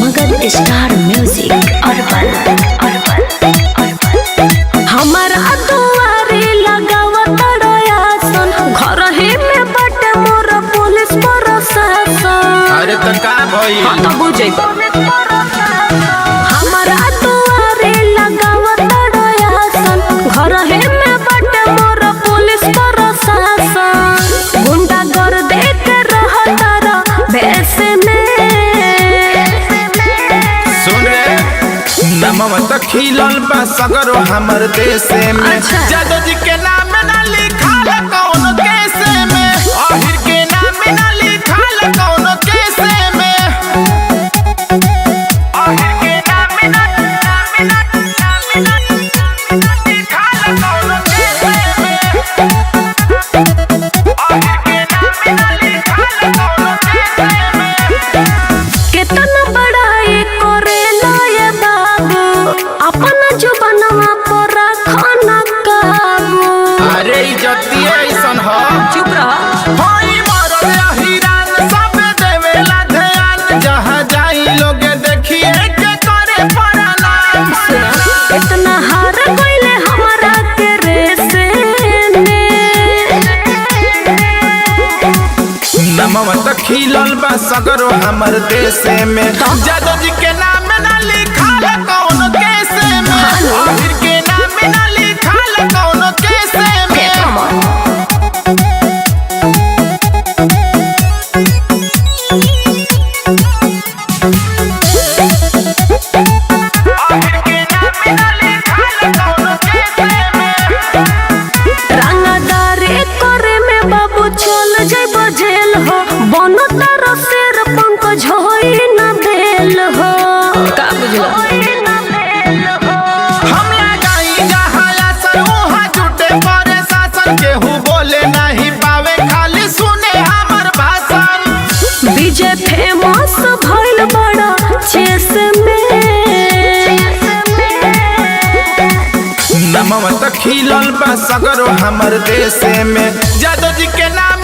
Magadh star music हमारा दुआरे लगावत रयासन घर ही में बटे मोर पुलिस प्रशासन। अरे तो का भई हां तो बुझे हमारा दुआरे लगावत रयासन घर ही में बटे मोर पुलिस प्रशासन। गुंडा कर दे के रहता रा वैसे में नमव त खिलल बा सगरो हमर देश में। अच्छा। जादव जी के नाम ना लिखल कौन कैसे में, आहिर के नाम ना लिखल कौन कैसे में, आहिर के नाम ना लिखल कौन कैसे में, आहिर के नाम ना लिखल कौन कैसे में। कितना बड़ाई करेला ये बाबू अपना जुबानवा पर खाना काबू। अरे इज्जतिए ऐसन ह चुप रह। होई मरल हिरान सब देवेला ध्यान, जहाँ जाई लोग देखिए के करे प्रणाम। इतना हार गइले हमारा के रेसे में। नमव त खिलल बा सगरो हमर देश में। जादव जी के नाम ना लिखल कौन कैसे में, आहिर के नाम ना लिखल कौन कैसे में। रंगदारी करे में बाबू चल जाइब जेल हो, बनो तारा शेर पंकज होई न बेल हो। का बुझला हम लगाई जहाँ आसन वहाँ जुटे परे शासन, केहू बोले नहीं पावे खाली सुने हमर भाषण। विजय फेमस भइल बड़ा चेस में। नमव त खिलल बा सगरो हमर देश में। जादव जी के नाम